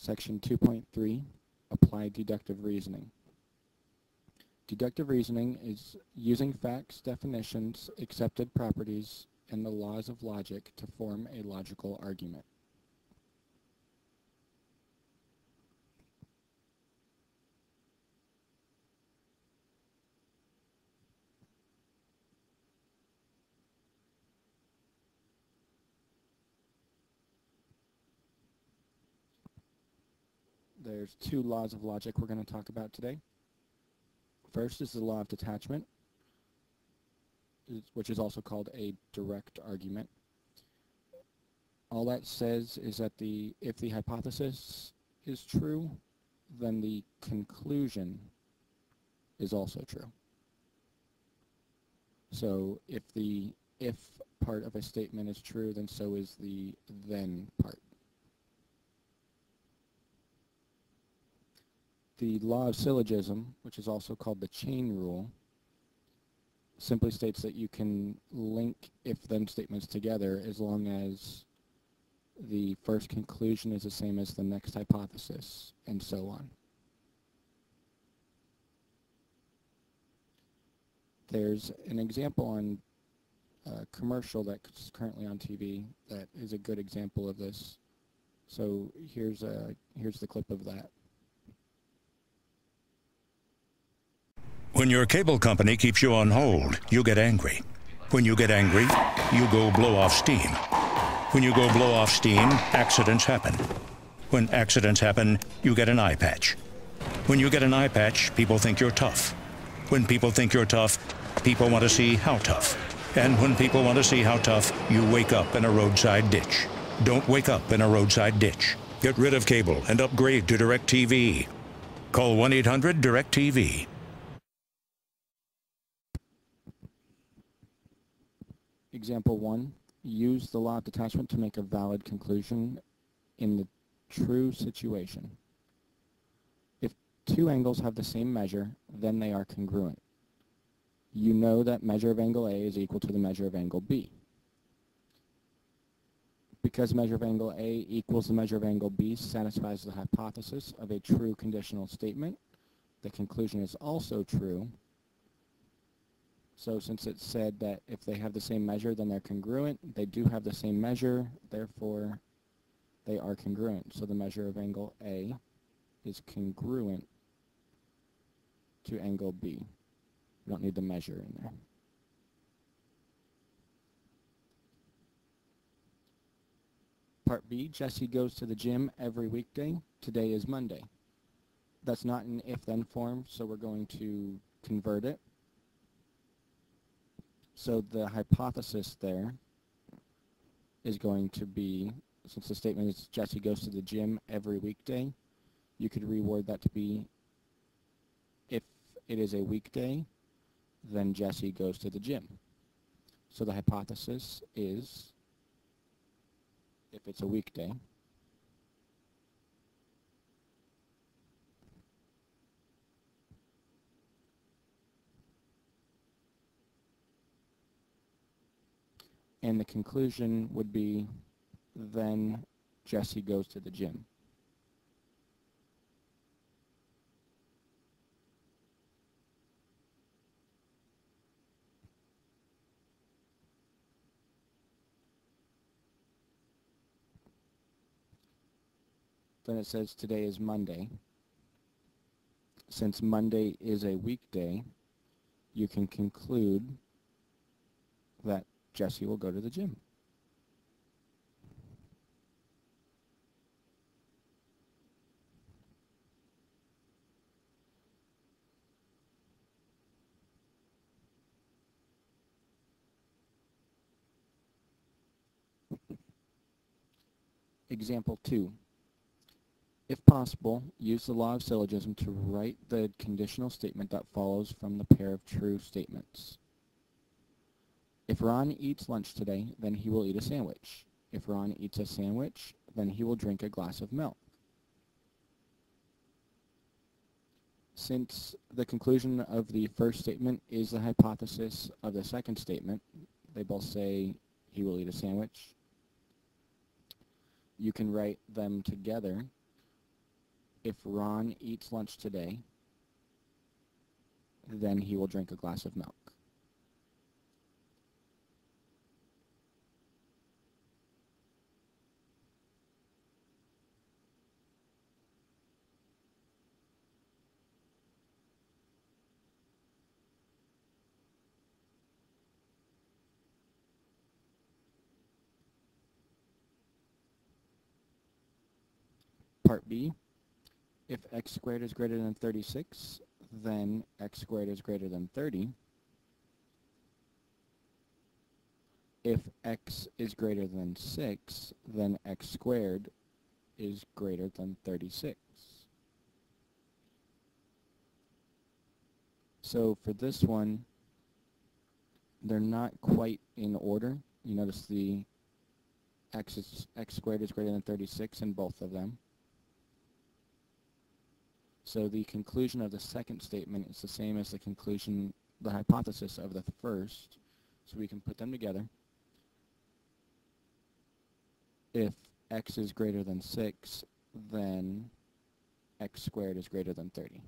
Section 2.3, Applied Deductive Reasoning. Deductive reasoning is using facts, definitions, accepted properties, and the laws of logic to form a logical argument. There's two laws of logic we're going to talk about today. First is the law of detachment, which is also called a direct argument. All that says is that if the hypothesis is true, then the conclusion is also true. So if the if part of a statement is true, then so is the then part. The law of syllogism, which is also called the chain rule, simply states that you can link if-then statements together as long as the first conclusion is the same as the next hypothesis, and so on. There's an example on a commercial that's currently on TV that is a good example of this. So here's the clip of that. When your cable company keeps you on hold, you get angry. When you get angry, you go blow off steam. When you go blow off steam, accidents happen. When accidents happen, you get an eye patch. When you get an eye patch, people think you're tough. When people think you're tough, people want to see how tough. And when people want to see how tough, you wake up in a roadside ditch. Don't wake up in a roadside ditch. Get rid of cable and upgrade to DirecTV. Call 1-800-DirecTV. Example 1, use the law of detachment to make a valid conclusion in the true situation. If two angles have the same measure, then they are congruent. You know that measure of angle A is equal to the measure of angle B. Because measure of angle A equals the measure of angle B satisfies the hypothesis of a true conditional statement, the conclusion is also true. So since it said that if they have the same measure, then they're congruent, they do have the same measure, therefore they are congruent. So the measure of angle A is congruent to angle B. We don't need the measure in there. Part B, Jesse goes to the gym every weekday. Today is Monday. That's not an if-then form, so we're going to convert it. So the hypothesis there is going to be, since the statement is Jesse goes to the gym every weekday, you could reword that to be, if it is a weekday, then Jesse goes to the gym. So the hypothesis is, if it's a weekday, and the conclusion would be, then Jesse goes to the gym. Then it says today is Monday. Since Monday is a weekday, you can conclude that Jesse will go to the gym. Example 2. If possible, use the law of syllogism to write the conditional statement that follows from the pair of true statements. If Ron eats lunch today, then he will eat a sandwich. If Ron eats a sandwich, then he will drink a glass of milk. Since the conclusion of the first statement is the hypothesis of the second statement, they both say he will eat a sandwich, you can write them together if Ron eats lunch today, then he will drink a glass of milk. Part B, if x squared is greater than 36, then x squared is greater than 30. If x is greater than 6, then x squared is greater than 36. So for this one, they're not quite in order. You notice the x squared is greater than 36 in both of them. So the conclusion of the second statement is the same as the hypothesis of the first. So we can put them together. If x is greater than 6, then x squared is greater than 30.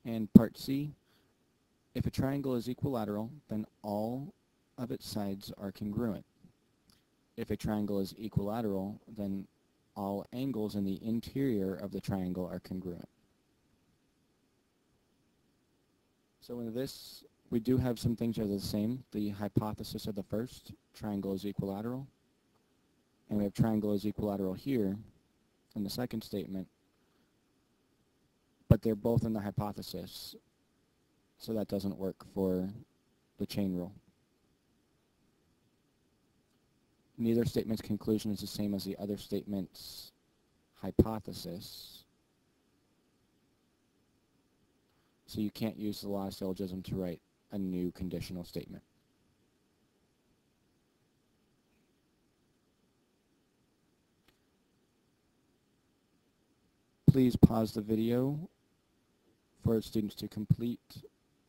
And part C, if a triangle is equilateral, then all of its sides are congruent. If a triangle is equilateral, then all angles in the interior of the triangle are congruent. So in this, we do have some things that are the same. The hypothesis of the first, triangle is equilateral. And we have triangle is equilateral here in the second statement. But they're both in the hypothesis, so that doesn't work for the chain rule. Neither statement's conclusion is the same as the other statement's hypothesis. So you can't use the law of syllogism to write a new conditional statement. Please pause the video for students to complete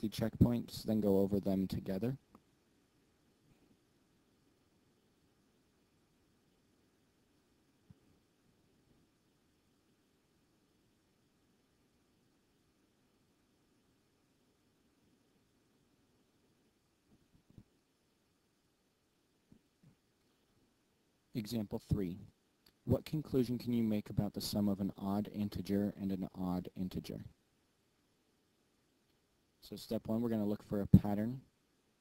the checkpoints, then go over them together. Example 3. What conclusion can you make about the sum of an odd integer and an odd integer? So step 1, we're going to look for a pattern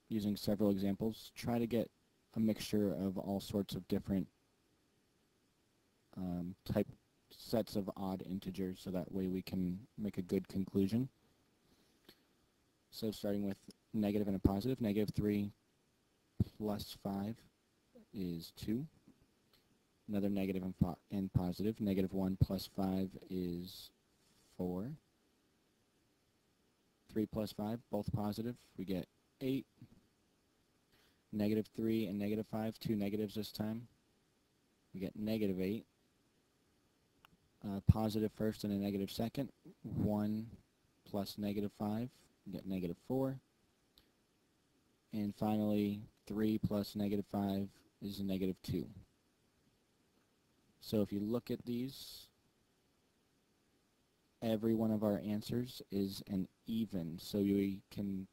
using several examples. Try to get a mixture of all sorts of different type sets of odd integers, so that way we can make a good conclusion. So starting with negative and a positive, negative 3 plus 5 is 2. Another negative and positive. Negative 1 plus 5 is 4. 3 plus 5, both positive. We get 8. Negative 3 and negative 5, two negatives this time. We get negative 8. Positive first and a negative second. 1 plus negative 5, we get negative 4. And finally, 3 plus negative 5 is a negative 2. So if you look at these, every one of our answers is an even. So we can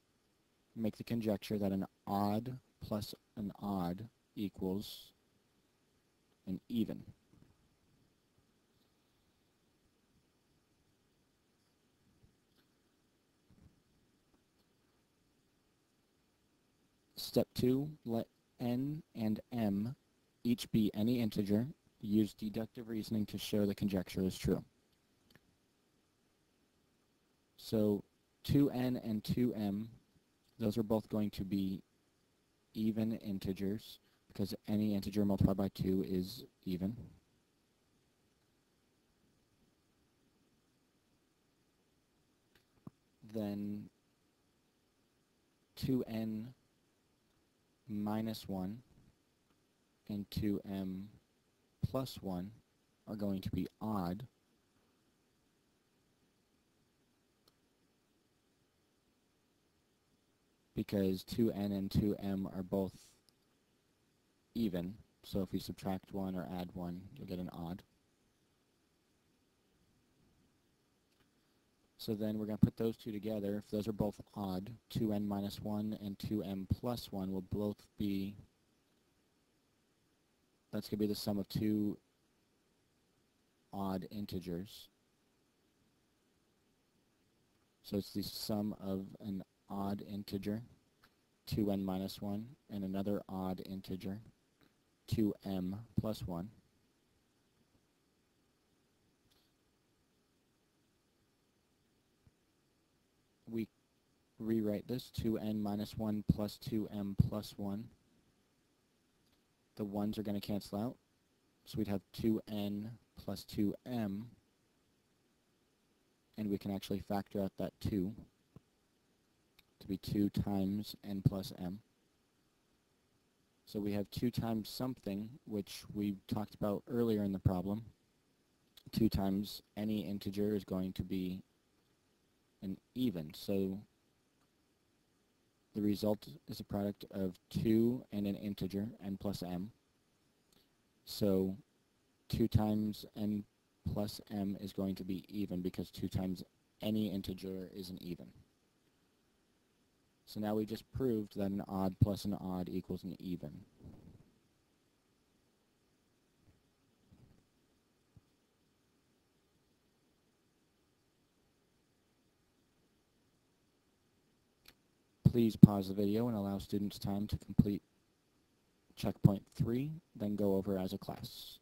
make the conjecture that an odd plus an odd equals an even. Step 2, let n and m each be any integer. Use deductive reasoning to show the conjecture is true. So 2n and 2m, those are both going to be even integers, because any integer multiplied by 2 is even. Then 2n minus 1 and 2m plus 1 are going to be odd, because 2n and 2m are both even. So if we subtract 1 or add 1, you'll get an odd. So then we're going to put those two together. If those are both odd, 2n minus 1 and 2m plus 1 will both be, that's going to be the sum of two odd integers. So it's the sum of an odd integer, 2n minus 1, and another odd integer, 2m plus 1. We rewrite this, 2n minus 1 plus 2m plus 1. The 1's are going to cancel out, so we'd have 2n plus 2m, and we can actually factor out that 2 to be 2 times n plus m. So we have 2 times something, which we talked about earlier in the problem. 2 times any integer is going to be an even. So the result is a product of 2 and an integer, n plus m. So 2 times n plus m is going to be even because 2 times any integer is an even. So now we just proved that an odd plus an odd equals an even. Please pause the video and allow students time to complete checkpoint 3, then go over as a class.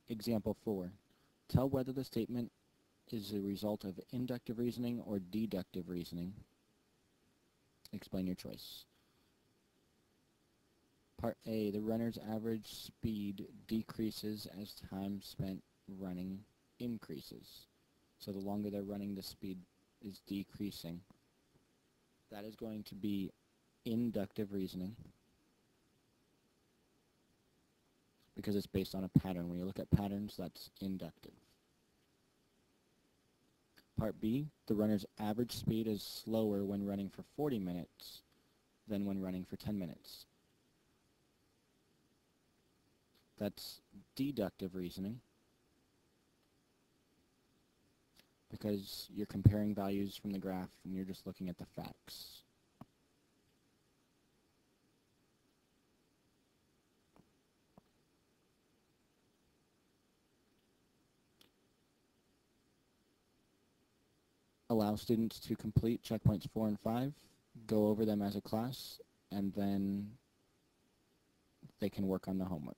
Example 4. Tell whether the statement is a result of inductive reasoning or deductive reasoning. Explain your choice. Part A, the runner's average speed decreases as time spent running increases. So the longer they're running, the speed is decreasing. That is going to be inductive reasoning, because it's based on a pattern. When you look at patterns, that's inductive. Part B, the runner's average speed is slower when running for 40 minutes than when running for 10 minutes. That's deductive reasoning, because you're comparing values from the graph and you're just looking at the facts. Allow students to complete checkpoints 4 and 5, go over them as a class, and then they can work on the homework.